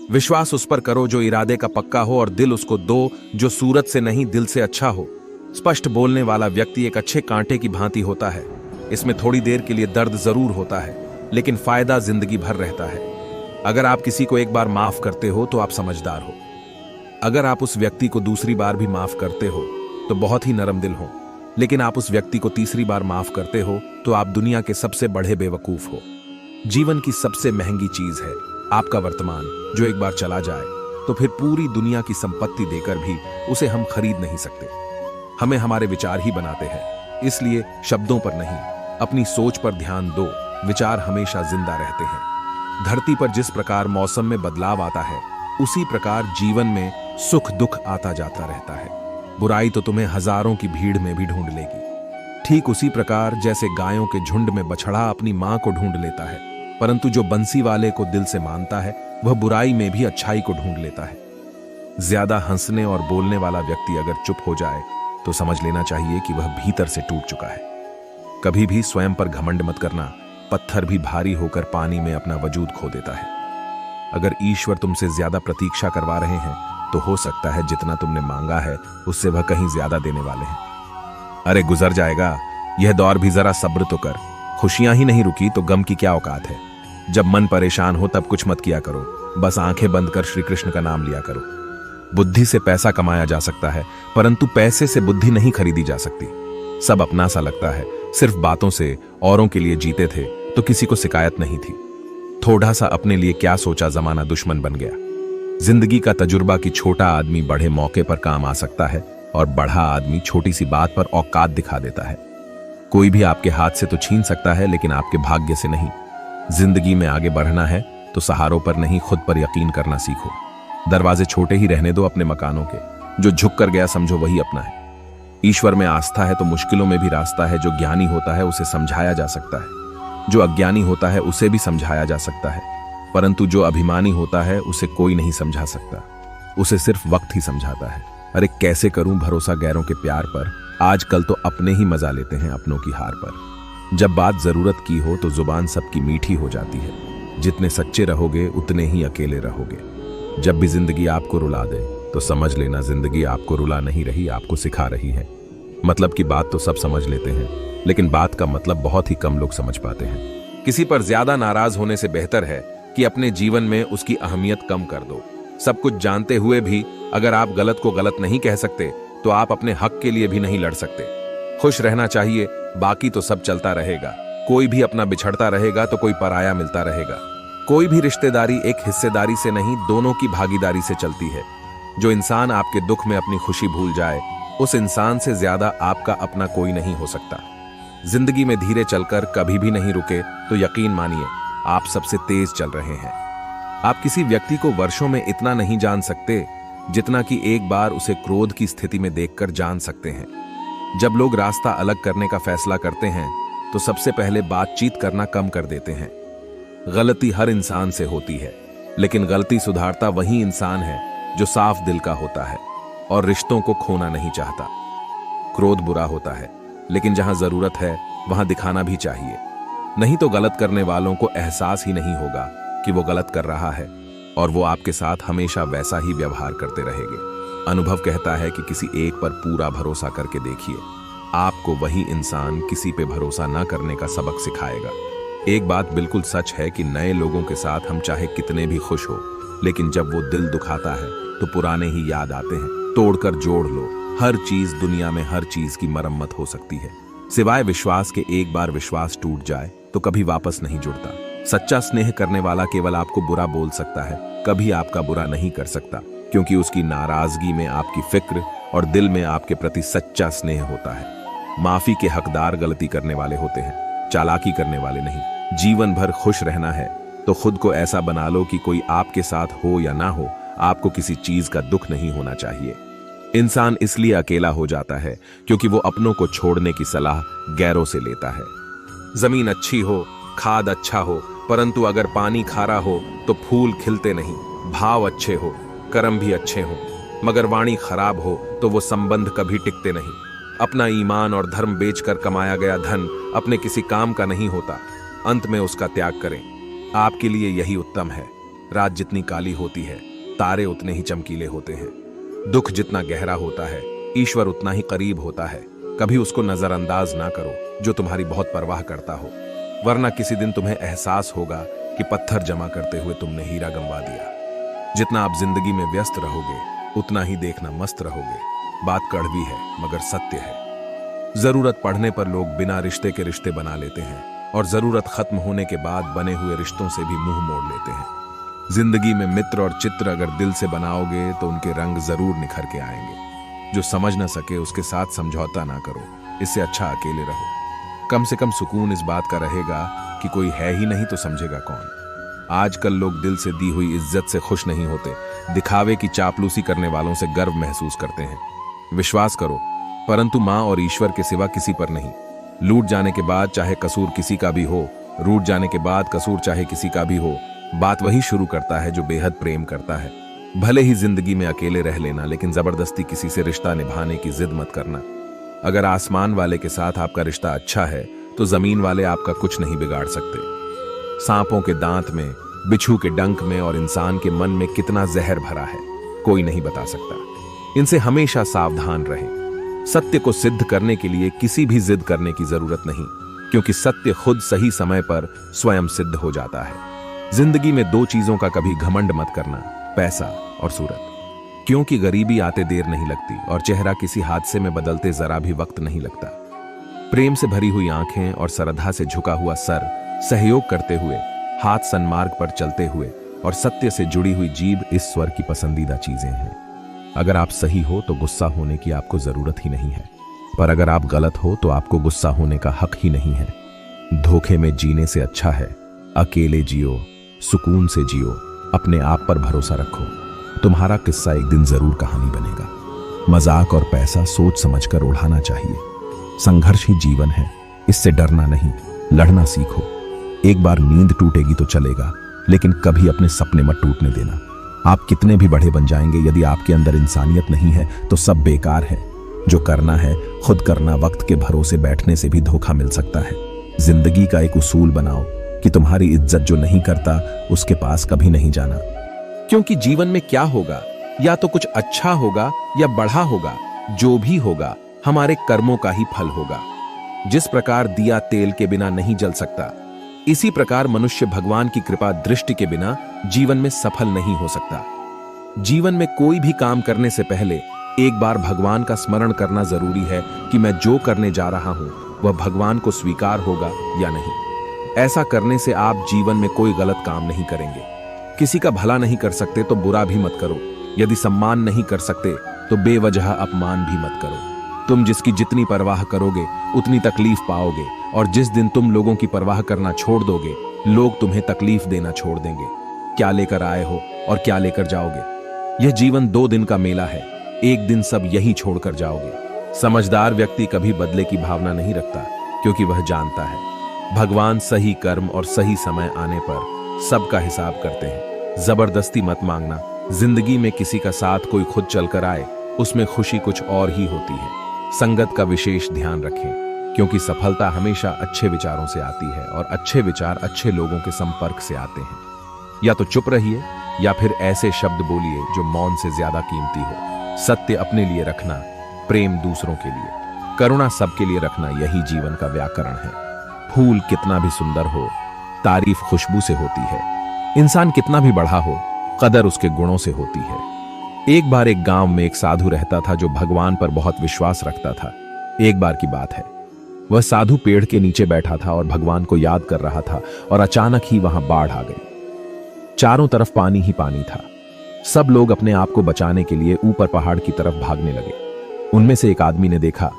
विश्वास उस पर करो जो इरादे का पक्का हो, और दिल उसको दो जो सूरत से नहीं दिल से अच्छा हो। स्पष्ट बोलने वाला व्यक्ति एक अच्छे कांटे की भांति होता है। इसमें थोड़ी देर के लिए दर्द जरूर होता है, लेकिन फायदा जिंदगी भर रहता है। अगर आप किसी को एक बार माफ करते हो तो आप समझदार हो। अगर आप उस व्यक्ति को दूसरी बार भी माफ करते हो तो बहुत ही नरम दिल हो। लेकिन आप उस व्यक्ति को तीसरी बार माफ करते हो तो आप दुनिया के सबसे बड़े बेवकूफ हो। जीवन की सबसे महंगी चीज है आपका वर्तमान, जो एक बार चला जाए तो फिर पूरी दुनिया की संपत्ति देकर भी उसे हम खरीद नहीं सकते। हमें हमारे विचार ही बनाते हैं, इसलिए शब्दों पर नहीं, अपनी सोच पर ध्यान दो। विचार हमेशा जिंदा रहते हैं। धरती पर जिस प्रकार मौसम में बदलाव आता है, उसी प्रकार जीवन में सुख दुख आता जाता रहता है। बुराई तो तुम्हें हजारों की भीड़ में भी ढूंढ लेगी। ठीक उसी प्रकार जैसे गायों के झुंड में बछड़ा अपनी मां को ढूंढ लेता है, परंतु जो बंसी वाले को दिल से मानता है वह बुराई में भी अच्छाई को ढूंढ लेता है। ज्यादा हंसने और बोलने वाला व्यक्ति अगर चुप हो जाए तो समझ लेना चाहिए कि वह भीतर से टूट चुका है। कभी भी स्वयं पर घमंड मत करना। पत्थर भी भारी होकर पानी में अपना वजूद खो देता है। अगर ईश्वर तुमसे ज्यादा प्रतीक्षा करवा रहे हैं तो हो सकता है जितना तुमने मांगा है उससे वह कहीं ज्यादा देने वाले हैं। अरे गुजर जाएगा यह दौर भी, जरा सब्र तो कर। खुशियां ही नहीं रुकी तो गम की क्या औकात है। जब मन परेशान हो तब कुछ मत किया करो, बस आंखें बंद कर श्री कृष्ण का नाम लिया करो। बुद्धि से पैसा कमाया जा सकता है, परंतु पैसे से बुद्धि नहीं खरीदी जा सकती। सब अपना सा लगता है। सिर्फ बातों से औरों के लिए जीते थे तो किसी को शिकायत नहीं थी। थोड़ा सा अपने लिए क्या सोचा, जमाना दुश्मन बन गया। जिंदगी का तजुर्बा कि छोटा आदमी बड़े मौके पर काम आ सकता है और बड़ा आदमी छोटी सी बात पर औकात दिखा देता है। कोई भी आपके हाथ से तो छीन सकता है, लेकिन आपके भाग्य से नहीं। जिंदगी में आगे बढ़ना है तो सहारों पर नहीं, खुद पर यकीन करना सीखो। दरवाजे छोटे ही रहने दो अपने मकानों के। जो झुक कर गया समझो वही अपना है। ईश्वर में आस्था है तो मुश्किलों में भी रास्ता है। जो ज्ञानी होता है उसे समझाया जा सकता है, जो अज्ञानी होता है उसे भी समझाया जा सकता है, परंतु जो अभिमानी होता है उसे कोई नहीं समझा सकता। उसे सिर्फ वक्त ही समझाता है। अरे कैसे करूं भरोसा गैरों के प्यार पर, आजकल तो अपने ही मजा लेते हैं अपनों की हार पर। जब बात जरूरत की हो तो जुबान सबकी मीठी हो जाती है। जितने सच्चे रहोगे उतने ही अकेले रहोगे। जब भी जिंदगी आपको रुला दे तो समझ लेना जिंदगी आपको रुला नहीं रही, आपको सिखा रही है। मतलब की बात तो सब समझ लेते हैं, लेकिन बात का मतलब बहुत ही कम लोग समझ पाते हैं। किसी पर ज्यादा नाराज होने से बेहतर है कि अपने जीवन में उसकी अहमियत कम कर दो। सब कुछ जानते हुए भी अगर आप गलत को गलत नहीं कह सकते तो आप अपने हक के लिए भी नहीं लड़ सकते। खुश रहना चाहिए, बाकी तो सब चलता रहेगा। कोई भी अपना बिछड़ता रहेगा तो कोई पराया मिलता रहेगा। कोई भी रिश्तेदारी एक हिस्सेदारी से नहीं, दोनों की भागीदारी से चलती है। जो इंसान आपके दुख में अपनी खुशी भूल जाए, उस इंसान से ज्यादा आपका अपना कोई नहीं हो सकता। जिंदगी में धीरे चलकर कभी भी नहीं रुके तो यकीन मानिए आप सबसे तेज चल रहे हैं। आप किसी व्यक्ति को वर्षों में इतना नहीं जान सकते जितना कि एक बार उसे क्रोध की स्थिति में देखकर जान सकते हैं। जब लोग रास्ता अलग करने का फैसला करते हैं तो सबसे पहले बातचीत करना कम कर देते हैं। गलती हर इंसान से होती है, लेकिन गलती सुधारता वही इंसान है जो साफ दिल का होता है और रिश्तों को खोना नहीं चाहता। क्रोध बुरा होता है, लेकिन जहां जरूरत है वहां दिखाना भी चाहिए। नहीं तो गलत करने वालों को एहसास ही नहीं होगा कि वो गलत कर रहा है और वो आपके साथ हमेशा वैसा ही व्यवहार करते रहेंगे। अनुभव कहता है कि किसी एक पर पूरा भरोसा करके देखिए, आपको वही इंसान किसी पे भरोसा न करने का सबक सिखाएगा। एक बात बिल्कुल सच है कि नए लोगों के साथ हम चाहे कितने भी खुश हो, लेकिन जब वो दिल दुखाता है तो पुराने ही याद आते हैं। तोड़कर जोड़ लो। हर चीज दुनिया में हर चीज की मरम्मत हो सकती है, सिवाय विश्वास के। एक बार विश्वास टूट जाए तो कभी वापस नहीं जुड़ता। सच्चा स्नेह करने वाला केवल आपको बुरा बोल सकता है, कभी आपका बुरा नहीं कर सकता, क्योंकि उसकी नाराजगी में आपकी फिक्र और दिल में आपके प्रति सच्चा स्नेह होता है। माफी के हकदार गलती करने वाले होते हैं, चालाकी करने वाले नहीं। जीवन भर खुश रहना है तो खुद को ऐसा बना लो कि कोई आपके साथ हो या ना हो, आपको किसी चीज का दुख नहीं होना चाहिए। इंसान इसलिए अकेला हो जाता है क्योंकि वो अपनों को छोड़ने की सलाह गैरों से लेता है। जमीन अच्छी हो, खाद अच्छा हो, परंतु अगर पानी खारा हो तो फूल खिलते नहीं। भाव अच्छे हो, कर्म भी अच्छे हो, मगर वाणी खराब हो तो वो संबंध कभी टिकते नहीं। अपना ईमान और धर्म बेचकर कमाया गया धन अपने किसी काम का नहीं होता, अंत में उसका त्याग करें। आपके लिए यही उत्तम है। रात जितनी काली होती है, तारे उतने ही चमकीले होते हैं। दुख जितना गहरा होता है, ईश्वर उतना ही करीब होता है। कभी उसको नजरअंदाज ना करो जो तुम्हारी बहुत परवाह करता हो, वरना किसी दिन तुम्हें एहसास होगा कि पत्थर जमा करते हुए तुमने हीरा गंवा दिया। जितना आप जिंदगी में व्यस्त रहोगे, उतना ही देखना मस्त रहोगे। बात कड़वी है मगर सत्य है। जरूरत पड़ने पर लोग बिना रिश्ते के रिश्ते बना लेते हैं और जरूरत खत्म होने के बाद बने हुए रिश्तों से भी मुंह मोड़ लेते हैं। जिंदगी में मित्र और चित्र अगर दिल से बनाओगे तो उनके रंग जरूर निखर के आएंगे। जो समझ ना सके उसके साथ समझौता ना करो, इससे अच्छा अकेले रहो। कम से कम सुकून इस बात का रहेगा कि कोई है ही नहीं तो समझेगा कौन। आजकल लोग दिल से दी हुई इज्जत से खुश नहीं होते, दिखावे की चापलूसी करने वालों से गर्व महसूस करते हैं। विश्वास करो, परंतु मां और ईश्वर के सिवा किसी पर नहीं। लूट जाने के बाद चाहे कसूर किसी का भी हो, रूठ जाने के बाद कसूर चाहे किसी का भी हो, बात वही शुरू करता है जो बेहद प्रेम करता है। भले ही जिंदगी में अकेले रह लेना, लेकिन जबरदस्ती किसी से रिश्ता निभाने की जिद मत करना। अगर आसमान वाले के साथ आपका रिश्ता अच्छा है तो जमीन वाले आपका कुछ नहीं बिगाड़ सकते। सांपों के दांत में, बिच्छू के डंक में और इंसान के मन में कितना जहर भरा है, कोई नहीं बता सकता। इनसे हमेशा सावधान रहें। सत्य को सिद्ध करने के लिए किसी भी जिद करने की जरूरत नहीं, क्योंकि सत्य खुद सही समय पर स्वयं सिद्ध हो जाता है। जिंदगी में दो चीजों का कभी घमंड मत करना, पैसा और सूरत, क्योंकि गरीबी आते देर नहीं लगती और चेहरा किसी हादसे में बदलते जरा भी वक्त नहीं लगता। प्रेम से भरी हुई आंखें और श्रद्धा से झुका हुआ सर, सहयोग करते हुए, हाथ सन्मार्ग पर चलते हुए और सत्य से जुड़ी हुई जीभ इस स्वर की पसंदीदा चीजें हैं। अगर आप सही हो तो गुस्सा होने की आपको जरूरत ही नहीं है, पर अगर आप गलत हो तो आपको गुस्सा होने का हक ही नहीं है। धोखे में जीने से अच्छा है अकेले जियो, सुकून से जियो, अपने आप पर भरोसा रखो। तुम्हारा किस्सा एक दिन जरूर कहानी बनेगा। मजाक और पैसा सोच समझकर उड़ाना चाहिए। संघर्ष ही जीवन है, इससे डरना नहीं, लड़ना सीखो। एक बार नींद टूटेगी तो चलेगा, लेकिन कभी अपने सपने मत टूटने देना। आप कितने भी बड़े बन जाएंगे, यदि आपके अंदर इंसानियत नहीं है तो सब बेकार है। जो करना है खुद करना, वक्त के भरोसे बैठने से भी धोखा मिल सकता है। जिंदगी का एक उसूल बनाओ कि तुम्हारी इज्जत जो नहीं करता उसके पास कभी नहीं जाना, क्योंकि जीवन में क्या होगा, या तो कुछ अच्छा होगा या बढ़ा होगा। जो भी होगा हमारे कर्मों का ही फल होगा। जिस प्रकार दिया तेल के बिना नहीं जल सकता, इसी प्रकार मनुष्य भगवान की कृपा दृष्टि के बिना जीवन में सफल नहीं हो सकता। जीवन में कोई भी काम करने से पहले एक बार भगवान का स्मरण करना जरूरी है कि मैं जो करने जा रहा हूं वह भगवान को स्वीकार होगा या नहीं। ऐसा करने से आप जीवन में कोई गलत काम नहीं करेंगे। किसी का भला नहीं कर सकते तो बुरा भी मत करो। यदि सम्मान नहीं कर सकते तो बेवजह अपमान भी मत करो। तुम जिसकी जितनी परवाह करोगे उतनी तकलीफ पाओगे, और जिस दिन तुम लोगों की परवाह करना छोड़ दोगे, लोग तुम्हें तकलीफ देना छोड़ देंगे। क्या लेकर आए हो और क्या लेकर जाओगे? यह जीवन 2 दिन का मेला है, एक दिन सब यही छोड़कर जाओगे। समझदार व्यक्ति कभी बदले की भावना नहीं रखता, क्योंकि वह जानता है भगवान सही कर्म और सही समय आने पर सबका हिसाब करते हैं। जबरदस्ती मत मांगना। जिंदगी में किसी का साथ कोई खुद चलकर आए, उसमें खुशी कुछ और ही होती है। संगत का विशेष ध्यान रखें, क्योंकि सफलता हमेशा अच्छे विचारों से आती है और अच्छे विचार अच्छे लोगों के संपर्क से आते हैं। या तो चुप रहिए या फिर ऐसे शब्द बोलिए जो मौन से ज्यादा कीमती हो। सत्य अपने लिए रखना, प्रेम दूसरों के लिए, करुणा सबके लिए रखना, यही जीवन का व्याकरण है। फूल कितना भी सुंदर हो, तारीफ खुशबू से होती है। इंसान कितना भी बड़ा हो, कदर उसके गुणों से होती है। एक बार एक गांव में एक साधु रहता था जो भगवान पर बहुत विश्वास रखता था। एक बार की बात है, वह साधु पेड़ के नीचे बैठा था और भगवान को याद कर रहा था, और अचानक ही वहां बाढ़ आ गई। चारों तरफ पानी ही पानी था। सब लोग अपने आप को बचाने के लिए ऊपर पहाड़ की तरफ भागने लगे। उनमें से एक आदमी ने देखा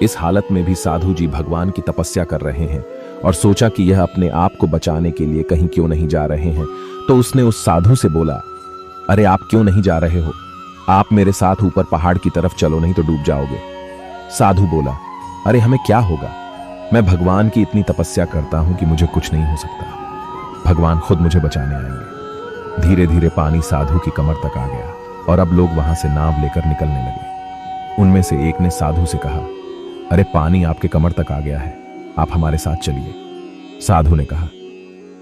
इस हालत में भी साधु जी भगवान की तपस्या कर रहे हैं, और सोचा कि यह अपने आप को बचाने के लिए कहीं क्यों नहीं जा रहे हैं। तो उसने उस साधु से बोला, अरे आप क्यों नहीं जा रहे हो? आप मेरे साथ ऊपर पहाड़ की तरफ चलो, नहीं तो डूब जाओगे। साधु बोला, अरे हमें क्या होगा? मैं भगवान की इतनी तपस्या करता हूं कि मुझे कुछ नहीं हो सकता। भगवान खुद मुझे बचाने आएंगे। धीरे धीरे पानी साधु की कमर तक आ गया और अब लोग वहां से नाव लेकर निकलने लगे। उनमें से एक ने साधु से कहा, अरे पानी आपके कमर तक आ गया है, आप हमारे साथ चलिए। साधु ने कहा,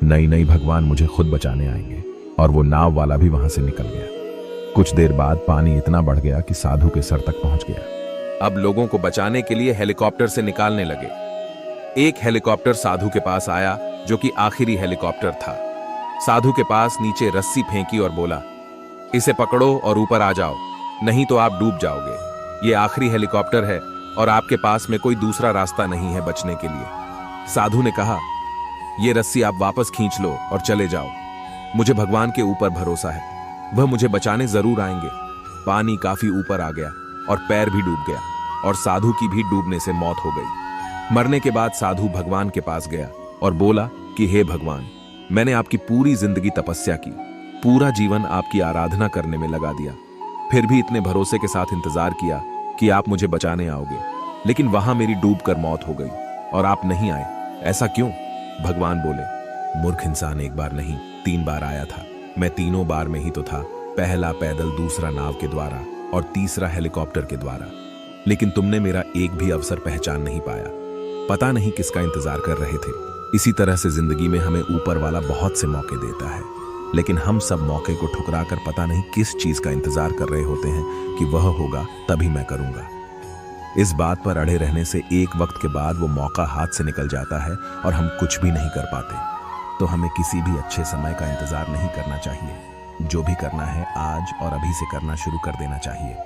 नहीं नहीं, भगवान मुझे खुद बचाने आएंगे। और वो नाव वाला भी वहां से निकल गया। कुछ देर बाद पानी इतना बढ़ गया कि साधु के सर तक पहुंच गया। अब लोगों को बचाने के लिए हेलीकॉप्टर से निकालने लगे। एक हेलीकॉप्टर साधु के पास आया, जो कि आखिरी हेलीकॉप्टर था। साधु के पास नीचे रस्सी फेंकी और बोला, इसे पकड़ो और ऊपर आ जाओ, नहीं तो आप डूब जाओगे। ये आखिरी हेलीकॉप्टर है और आपके पास में कोई दूसरा रास्ता नहीं है बचने के लिए। साधु ने कहा, ये रस्सी आप वापस खींच लो और चले जाओ। मुझे भगवान के ऊपर भरोसा है, वह मुझे बचाने जरूर आएंगे। पानी काफी ऊपर आ गया और पैर भी डूब गया और साधु की भी डूबने से मौत हो गई। मरने के बाद साधु भगवान के पास गया और बोला कि हे भगवान, मैंने आपकी पूरी जिंदगी तपस्या की, पूरा जीवन आपकी आराधना करने में लगा दिया, फिर भी इतने भरोसे के साथ इंतजार किया कि आप मुझे बचाने आओगे, लेकिन वहां मेरी डूबकर मौत हो गई और आप नहीं आए, ऐसा क्यों? भगवान बोले, मूर्ख इंसान, एक बार नहीं 3 बार आया था। मैं तीनों बार में ही तो था, पहला पैदल, दूसरा नाव के द्वारा और तीसरा हेलीकॉप्टर के द्वारा, लेकिन तुमने मेरा एक भी अवसर पहचान नहीं पाया। पता नहीं किसका इंतजार कर रहे थे। इसी तरह से जिंदगी में हमें ऊपर वाला बहुत से मौके देता है, लेकिन हम सब मौके को ठुकराकर पता नहीं किस चीज का इंतजार कर रहे होते हैं कि वह होगा तभी मैं करूंगा। इस बात पर अड़े रहने से एक वक्त के बाद वो मौका हाथ से निकल जाता है और हम कुछ भी नहीं कर पाते। तो हमें किसी भी अच्छे समय का इंतजार नहीं करना चाहिए। जो भी करना है आज और अभी से करना शुरू कर देना चाहिए।